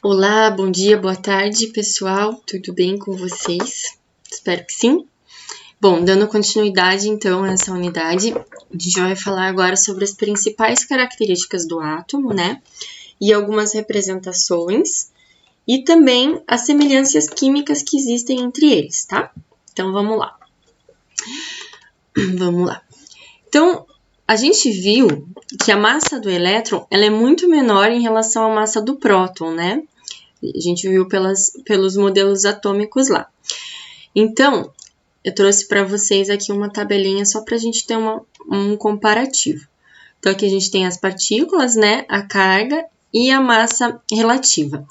Olá, bom dia, boa tarde, pessoal. Tudo bem com vocês? Espero que sim. Bom, dando continuidade então a essa unidade, a gente vai falar agora sobre as principais características do átomo, né? E algumas representações e também as semelhanças químicas que existem entre eles, tá? Então vamos lá. Vamos lá. Então, a gente viu que a massa do elétron ela é muito menor em relação à massa do próton, né? A gente viu pelos modelos atômicos lá. Então, eu trouxe para vocês aqui uma tabelinha só para a gente ter um comparativo. Então, aqui a gente tem as partículas, né? A carga e a massa relativa.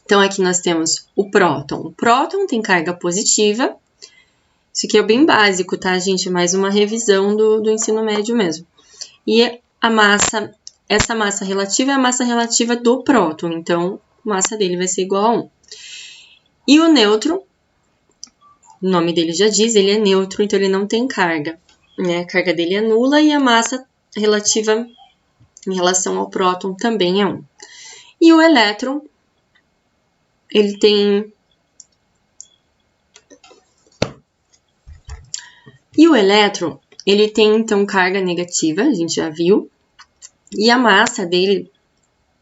Então, aqui nós temos o próton. O próton tem carga positiva. Isso aqui é bem básico, tá, gente? Mais uma revisão do ensino médio mesmo. E a massa, essa massa relativa é a massa relativa do próton. Então, a massa dele vai ser igual a 1. E o nêutron, o nome dele já diz, ele é neutro, então ele não tem carga, né? A carga dele é nula e a massa relativa em relação ao próton também é 1. E o elétron, ele tem... então carga negativa, a gente já viu, e a massa dele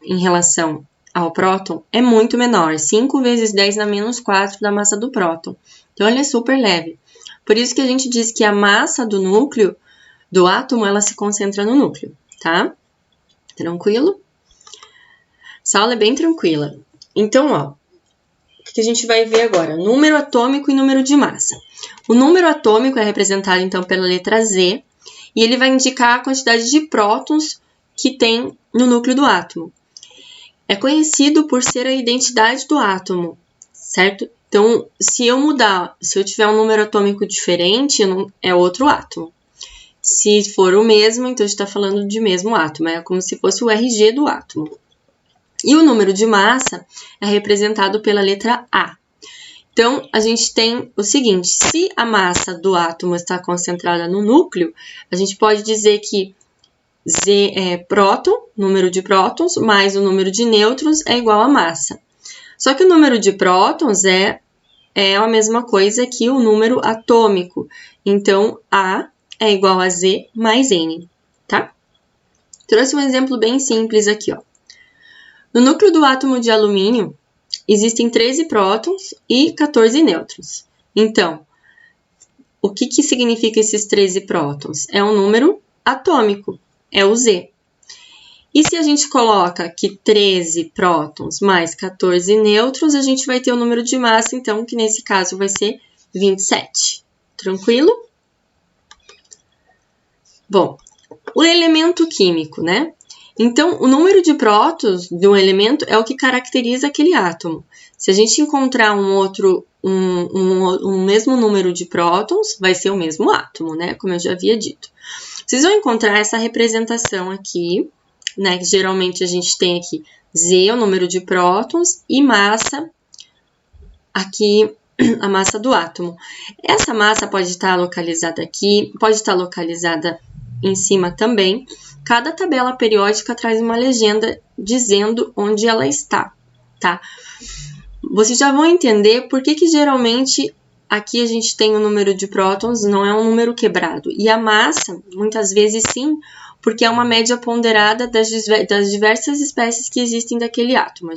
em relação ao próton é muito menor, 5 vezes 10 na menos 4 da massa do próton. Então, ele é super leve. Por isso que a gente diz que a massa do núcleo, do átomo, ela se concentra no núcleo, tá? Tranquilo? Essa aula é bem tranquila. Então, ó, o que a gente vai ver agora? Número atômico e número de massa. O número atômico é representado, então, pela letra Z, e ele vai indicar a quantidade de prótons que tem no núcleo do átomo. É conhecido por ser a identidade do átomo, certo? Então, se eu tiver um número atômico diferente, é outro átomo. Se for o mesmo, então a gente está falando de mesmo átomo, é como se fosse o RG do átomo. E o número de massa é representado pela letra A. Então, a gente tem o seguinte, se a massa do átomo está concentrada no núcleo, a gente pode dizer que Z é próton, número de prótons, mais o número de nêutrons é igual a massa. Só que o número de prótons é a mesma coisa que o número atômico. Então, A é igual a Z mais N, tá? Trouxe um exemplo bem simples aqui, ó. No núcleo do átomo de alumínio, existem 13 prótons e 14 nêutrons. Então, o que significa esses 13 prótons? É um número atômico, é o Z. E se a gente coloca aqui 13 prótons mais 14 nêutrons, a gente vai ter o número de massa, então, que nesse caso vai ser 27. Tranquilo? Bom, o elemento químico, né? Então, o número de prótons de um elemento é o que caracteriza aquele átomo. Se a gente encontrar um mesmo número de prótons, vai ser o mesmo átomo, né? Como eu já havia dito. Vocês vão encontrar essa representação aqui, né? Que geralmente a gente tem aqui Z, o número de prótons, e massa, aqui a massa do átomo. Essa massa pode estar localizada aqui, pode estar localizada em cima também. Cada tabela periódica traz uma legenda dizendo onde ela está, tá? Vocês já vão entender por que geralmente aqui a gente tem o número de prótons, não é um número quebrado. E a massa, muitas vezes sim, porque é uma média ponderada das diversas espécies que existem daquele átomo,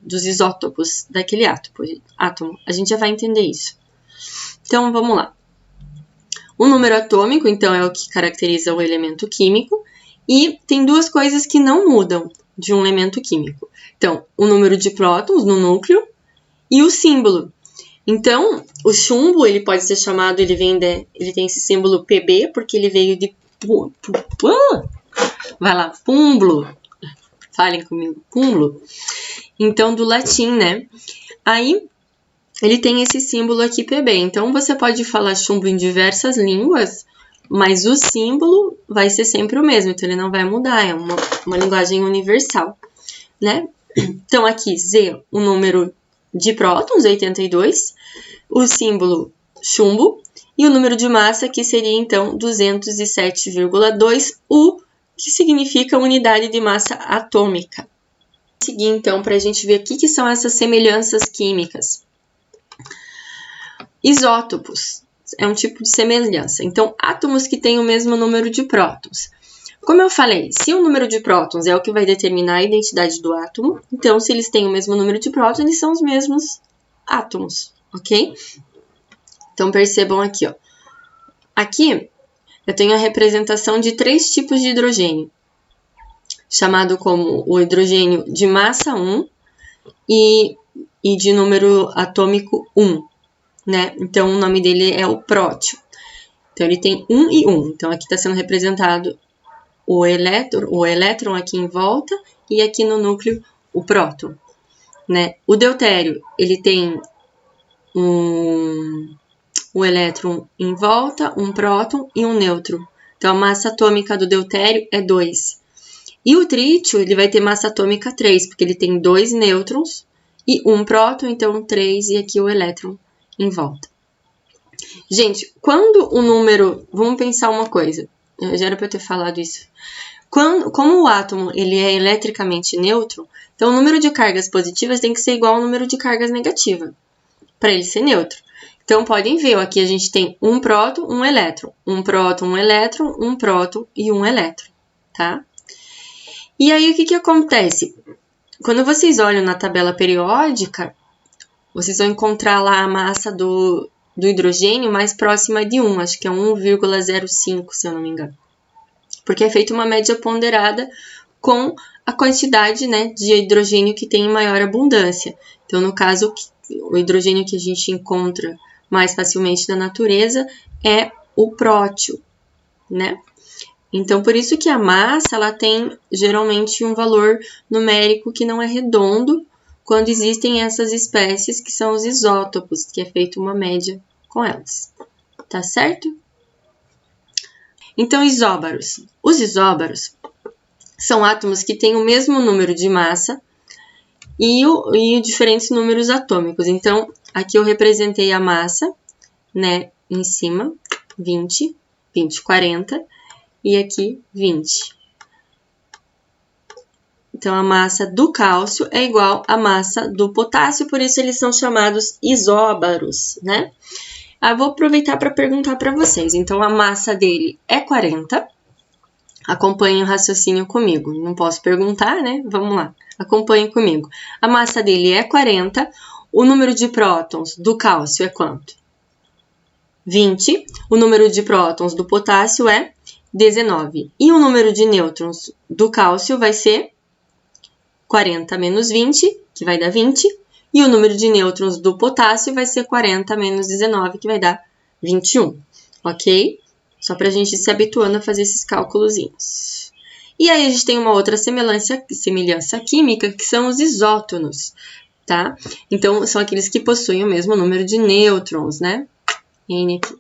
dos isótopos daquele átomo. A gente já vai entender isso. Então, vamos lá. O número atômico, então, é o que caracteriza o elemento químico, e tem duas coisas que não mudam de um elemento químico. Então, o número de prótons no núcleo e o símbolo. Então, o chumbo, ele pode ser chamado, ele tem esse símbolo Pb, porque ele veio de púmbulo. Falem comigo, púmbulo. Então, do latim, né? Aí, ele tem esse símbolo aqui Pb. Então, você pode falar chumbo em diversas línguas, mas o símbolo vai ser sempre o mesmo, então ele não vai mudar, é uma linguagem universal, né? Então, aqui, Z, o número de prótons, 82, o símbolo chumbo, e o número de massa, que seria, então, 207,2, U, que significa unidade de massa atômica, Seguir, então, para a gente ver o que são essas semelhanças químicas. Isótopos é um tipo de semelhança. Então, átomos que têm o mesmo número de prótons. Como eu falei, se o número de prótons é o que vai determinar a identidade do átomo, então, se eles têm o mesmo número de prótons, eles são os mesmos átomos, ok? Então, percebam aqui, ó. Aqui, eu tenho a representação de 3 tipos de hidrogênio, chamado como o hidrogênio de massa 1 e de número atômico 1, né? Então, o nome dele é o prótio. Então, ele tem 1 e 1. Então, aqui está sendo representado o elétron aqui em volta e aqui no núcleo o próton, né? O deutério, ele tem um elétron em volta, um próton e um nêutron. Então, a massa atômica do deutério é 2. E o trítio, ele vai ter massa atômica 3, porque ele tem 2 nêutrons e um próton, então 3 e aqui o elétron em volta. Gente, quando o número... Vamos pensar uma coisa. Já era para eu ter falado isso. Como o átomo ele é eletricamente neutro, então o número de cargas positivas tem que ser igual ao número de cargas negativas, para ele ser neutro. Então, podem ver, ó, aqui a gente tem um próton, um elétron. Um próton, um elétron, um próton e um elétron, tá? E aí, o que acontece? Quando vocês olham na tabela periódica, vocês vão encontrar lá a massa do hidrogênio mais próxima de 1, acho que é 1,05, se eu não me engano. Porque é feita uma média ponderada com a quantidade, né, de hidrogênio que tem em maior abundância. Então, no caso, o hidrogênio que a gente encontra mais facilmente na natureza é o prótio, né? Então, por isso que a massa, ela tem geralmente um valor numérico que não é redondo quando existem essas espécies que são os isótopos, que é feita uma média com elas. Tá certo? Então, isóbaros. Os isóbaros são átomos que têm o mesmo número de massa e diferentes números atômicos. Então, aqui eu representei a massa, né, em cima, 20, 40, e aqui 20. Então, a massa do cálcio é igual à massa do potássio, por isso eles são chamados isóbaros, né? Vou aproveitar para perguntar para vocês. Então, a massa dele é 40. Acompanhem o raciocínio comigo. Não posso perguntar, né? Vamos lá. Acompanhem comigo. A massa dele é 40. O número de prótons do cálcio é quanto? 20. O número de prótons do potássio é 19. E o número de nêutrons do cálcio vai ser 40 menos 20, que vai dar 20. E o número de nêutrons do potássio vai ser 40 menos 19, que vai dar 21. Ok? Só para a gente ir se habituando a fazer esses cálculozinhos. E aí a gente tem uma outra semelhança química, que são os isótonos, tá? Então, são aqueles que possuem o mesmo número de nêutrons, né? N aqui.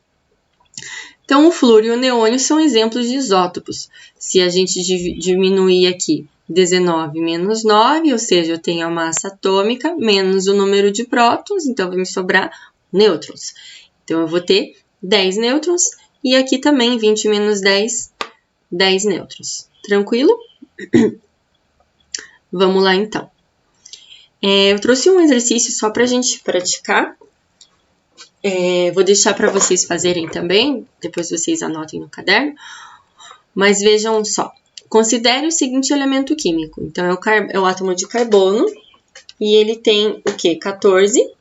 Então, o flúor e o neônio são exemplos de isótopos. Se a gente diminuir aqui 19 menos 9, ou seja, eu tenho a massa atômica menos o número de prótons, então vai me sobrar nêutrons. Então, eu vou ter 10 nêutrons e aqui também 20 menos 10, 10 nêutrons. Tranquilo? Vamos lá, então. Eu trouxe um exercício só para a gente praticar. Vou deixar para vocês fazerem também, depois vocês anotem no caderno. Mas vejam só. Considere o seguinte elemento químico. Então, é o átomo de carbono e ele tem o quê? 14,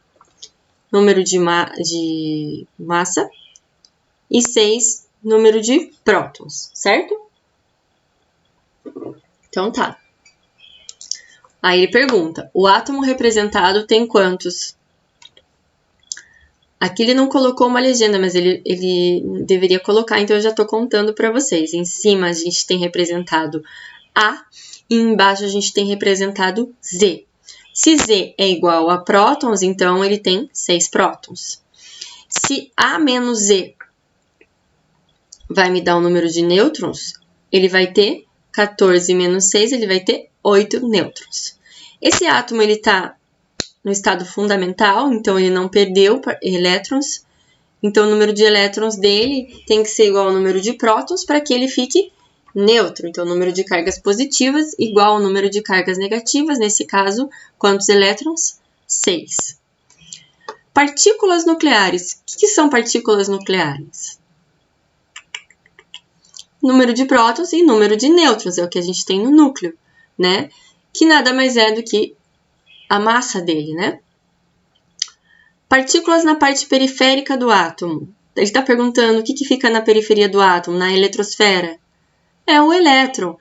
número de massa, e 6, número de prótons, certo? Então, tá. Aí ele pergunta, o átomo representado tem quantos? Aqui ele não colocou uma legenda, mas ele deveria colocar, então eu já estou contando para vocês. Em cima a gente tem representado A e embaixo a gente tem representado Z. Se Z é igual a prótons, então ele tem 6 prótons. Se A menos Z vai me dar o número de nêutrons, ele vai ter 14 menos 6, ele vai ter 8 nêutrons. Esse átomo ele está no estado fundamental, então ele não perdeu elétrons. Então, o número de elétrons dele tem que ser igual ao número de prótons para que ele fique neutro. Então, o número de cargas positivas igual ao número de cargas negativas. Nesse caso, quantos elétrons? 6. Partículas nucleares. O que são partículas nucleares? Número de prótons e número de nêutrons, é o que a gente tem no núcleo, né? Que nada mais é do que a massa dele, né? Partículas na parte periférica do átomo. Ele está perguntando o que fica na periferia do átomo, na eletrosfera. É o elétron.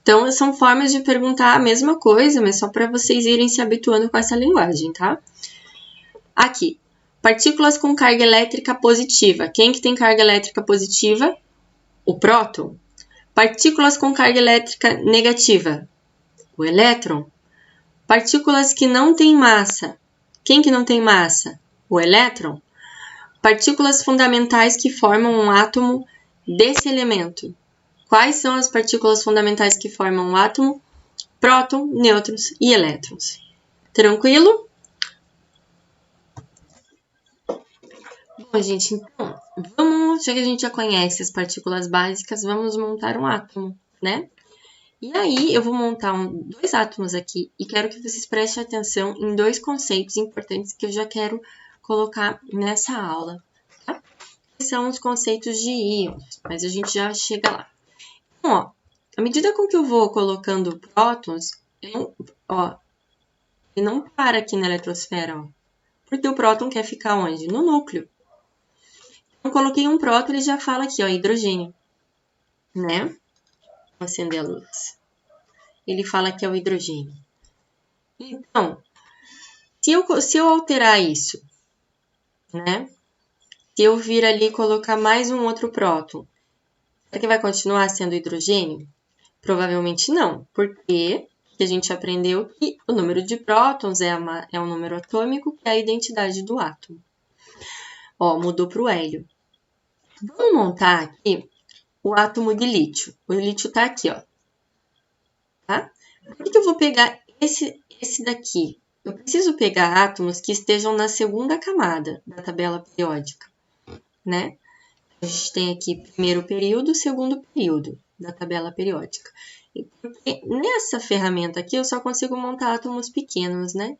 Então, são formas de perguntar a mesma coisa, mas só para vocês irem se habituando com essa linguagem, tá? Aqui, partículas com carga elétrica positiva. Quem que tem carga elétrica positiva? O próton. Partículas com carga elétrica negativa. O elétron. Partículas que não têm massa. Quem que não tem massa? O elétron. Partículas fundamentais que formam um átomo desse elemento. Quais são as partículas fundamentais que formam um átomo? Próton, nêutrons e elétrons. Tranquilo? Bom, gente, então, já que a gente já conhece as partículas básicas, vamos montar um átomo, né? E aí, eu vou montar dois átomos aqui e quero que vocês prestem atenção em dois conceitos importantes que eu já quero colocar nessa aula, tá? Que são os conceitos de íons, mas a gente já chega lá. Então, ó, à medida com que eu vou colocando prótons, ele não para aqui na eletrosfera, ó, porque o próton quer ficar onde? No núcleo. Então, coloquei um próton, ele já fala aqui, ó, hidrogênio, né? Vou acender a luz. Ele fala que é o hidrogênio. Então, se eu alterar isso, né? Se eu vir ali e colocar mais um outro próton, será que vai continuar sendo hidrogênio? Provavelmente não, porque a gente aprendeu que o número de prótons é um número atômico, que é a identidade do átomo. Ó, mudou para o hélio. Vamos montar aqui o átomo de lítio. O lítio está aqui, ó. Tá? Por que eu vou pegar esse daqui? Eu preciso pegar átomos que estejam na segunda camada da tabela periódica, né? A gente tem aqui primeiro período, segundo período da tabela periódica. Porque nessa ferramenta aqui eu só consigo montar átomos pequenos, né?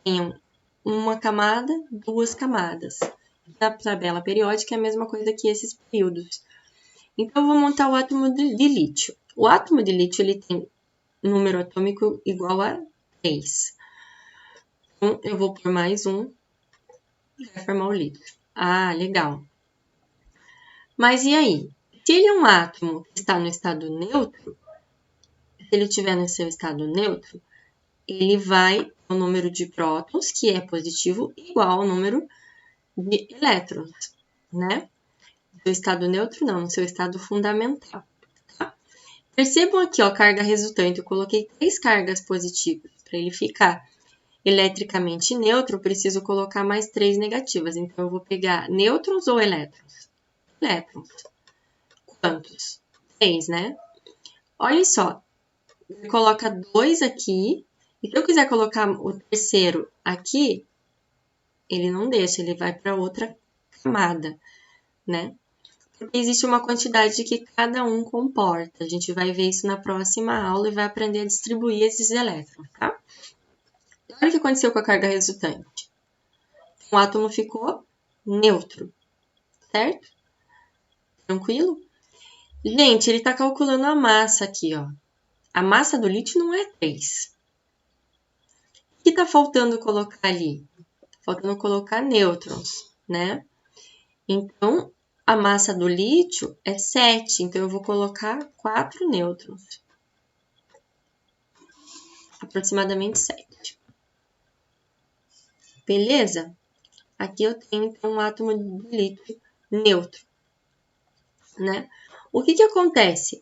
Tenham uma camada, duas camadas. Na tabela periódica é a mesma coisa que esses períodos. Então, eu vou montar o átomo de lítio. O átomo de lítio ele tem número atômico igual a 3. Então, eu vou por mais um e vai formar o lítio. Ah, legal. Mas e aí? Se ele é um átomo que está no estado neutro, se ele estiver no seu estado neutro, ele vai o número de prótons, que é positivo, igual ao número de elétrons, né? No seu estado neutro, não, no seu estado fundamental. Tá? Percebam aqui, ó, a carga resultante. Eu coloquei 3 cargas positivas. Para ele ficar eletricamente neutro, eu preciso colocar mais 3 negativas. Então, eu vou pegar nêutrons ou elétrons? Elétrons. Quantos? 3, né? Olha só. Ele coloca 2 aqui. E se eu quiser colocar o terceiro aqui, ele não deixa, ele vai para outra camada, né? Porque existe uma quantidade que cada um comporta. A gente vai ver isso na próxima aula e vai aprender a distribuir esses elétrons, tá? Olha o que aconteceu com a carga resultante. O átomo ficou neutro, certo? Tranquilo? Gente, ele está calculando a massa aqui, ó. A massa do lítio não é 3. O que está faltando colocar ali? Faltando colocar nêutrons, né? Então, a massa do lítio é 7, então eu vou colocar 4 nêutrons. Aproximadamente 7. Beleza? Aqui eu tenho, então, um átomo de lítio neutro, né? O que acontece?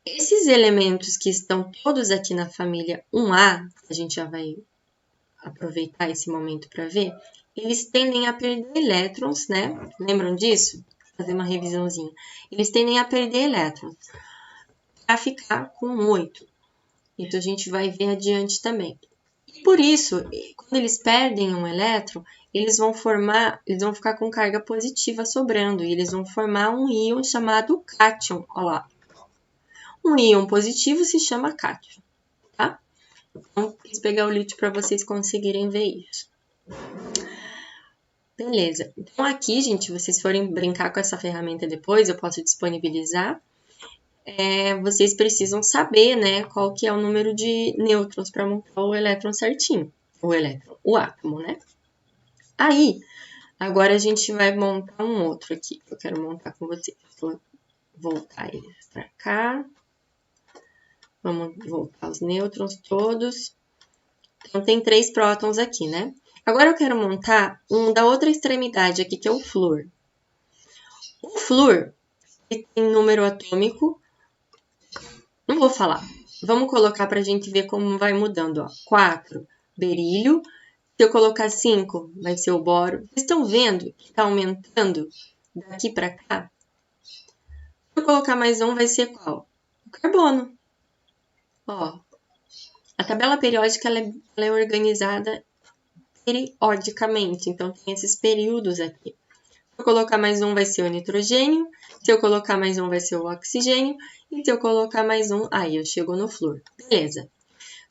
Esses elementos que estão todos aqui na família 1A, a gente já vai aproveitar esse momento para ver, eles tendem a perder elétrons, né? Lembram disso? Vou fazer uma revisãozinha. Eles tendem a perder elétrons para ficar com 8. Então, a gente vai ver adiante também. E por isso, quando eles perdem um elétron, eles vão ficar com carga positiva sobrando, e eles vão formar um íon chamado cátion, ó lá. Um íon positivo se chama cátion, tá? Então, quis pegar o lítio para vocês conseguirem ver isso. Beleza. Então, aqui, gente, vocês forem brincar com essa ferramenta depois, eu posso disponibilizar. Vocês precisam saber, né, qual que é o número de nêutrons para montar o elétron certinho. O átomo, né? Aí, agora a gente vai montar um outro aqui, que eu quero montar com vocês. Vou voltar eles para cá. Vamos voltar os nêutrons todos. Então, tem 3 prótons aqui, né? Agora eu quero montar um da outra extremidade aqui, que é o flúor. O flúor, ele tem número atômico. Não vou falar. Vamos colocar para a gente ver como vai mudando, ó. 4, berílio. Se eu colocar 5, vai ser o boro. Vocês estão vendo que está aumentando daqui para cá? Se eu colocar mais um, vai ser qual? O carbono. Ó, a tabela periódica ela é organizada periodicamente, então tem esses períodos aqui. Se eu colocar mais um, vai ser o nitrogênio. Se eu colocar mais um, vai ser o oxigênio. E se eu colocar mais um, aí eu chego no flúor. Beleza.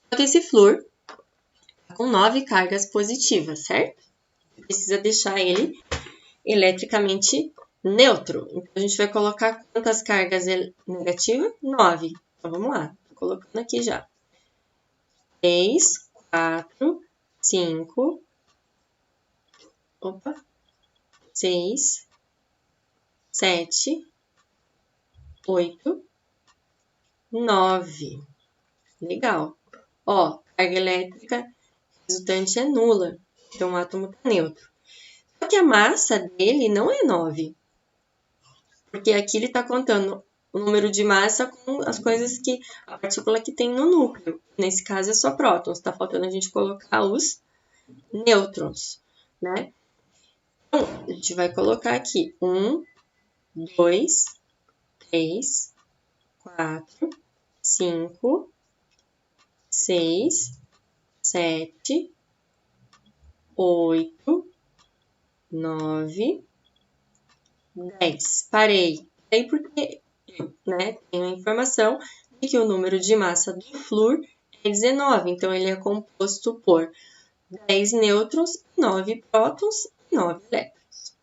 Só que esse flúor tá com 9 cargas positivas, certo? Precisa deixar ele eletricamente neutro. Então, a gente vai colocar quantas cargas negativas? 9. Então, vamos lá. Tô colocando aqui já. 3, 4, 5. Opa. 6, 7, 8, 9. Legal. Ó, carga elétrica resultante é nula. Então, o átomo está neutro. Só que a massa dele não é 9. Porque aqui ele está contando o número de massa com as coisas que... a partícula que tem no núcleo. Nesse caso é só prótons. Está faltando a gente colocar os nêutrons, né? Então, a gente vai colocar aqui 1, 2, 3, 4, 5, 6, 7, 8, 9, 10. Parei porque, né, tenho a informação de que o número de massa do flúor é 19. Então, ele é composto por 10 nêutrons, 9 prótons e 9 elétrons.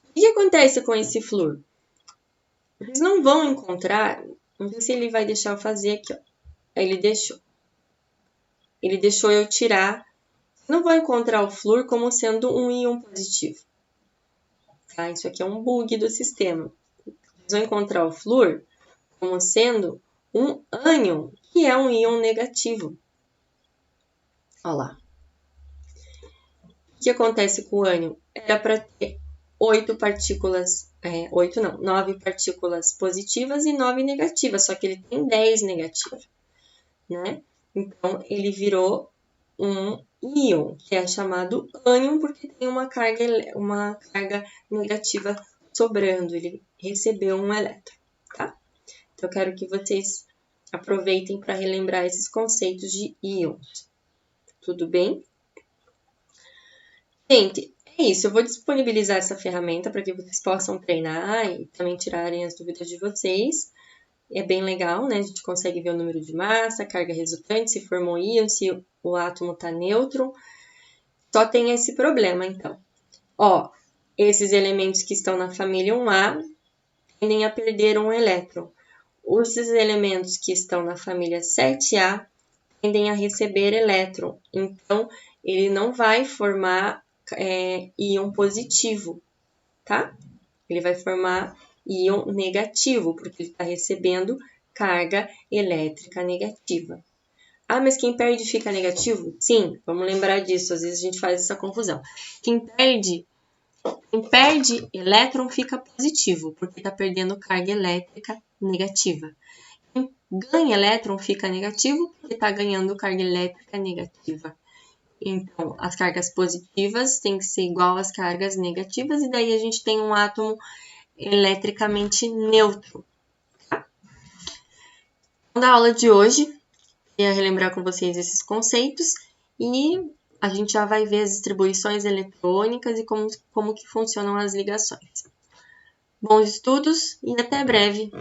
O que acontece com esse flúor? Vocês não vão encontrar... Não sei se ele vai deixar eu fazer aqui, ó. Ele deixou. Ele deixou eu tirar. Não vou encontrar o flúor como sendo um íon positivo. Tá? Isso aqui é um bug do sistema. Vocês vão encontrar o flúor como sendo um ânion, que é um íon negativo. Olha lá. O que acontece com o ânion? Era para ter 8 partículas, 8 não, 9 partículas positivas e 9 negativas, só que ele tem 10 negativas, né? Então, ele virou um íon, que é chamado ânion, porque tem uma carga negativa sobrando, ele recebeu um elétron, tá? Então, eu quero que vocês aproveitem para relembrar esses conceitos de íons. Tudo bem? Gente, é isso. Eu vou disponibilizar essa ferramenta para que vocês possam treinar e também tirarem as dúvidas de vocês. É bem legal, né? A gente consegue ver o número de massa, carga resultante, se formou íon, se o átomo está neutro. Só tem esse problema, então. Ó, esses elementos que estão na família 1A tendem a perder um elétron. Esses elementos que estão na família 7A tendem a receber elétron. Então, ele não vai formar íon positivo, tá? Ele vai formar íon negativo, porque ele está recebendo carga elétrica negativa. Ah, mas quem perde fica negativo? Sim, vamos lembrar disso. Às vezes a gente faz essa confusão. Quem perde elétron fica positivo, porque está perdendo carga elétrica negativa. Quem ganha elétron fica negativo, porque está ganhando carga elétrica negativa. Então, as cargas positivas têm que ser igual às cargas negativas, e daí a gente tem um átomo eletricamente neutro. Tá? Então, da aula de hoje, eu ia relembrar com vocês esses conceitos, e a gente já vai ver as distribuições eletrônicas e como que funcionam as ligações. Bons estudos e até breve!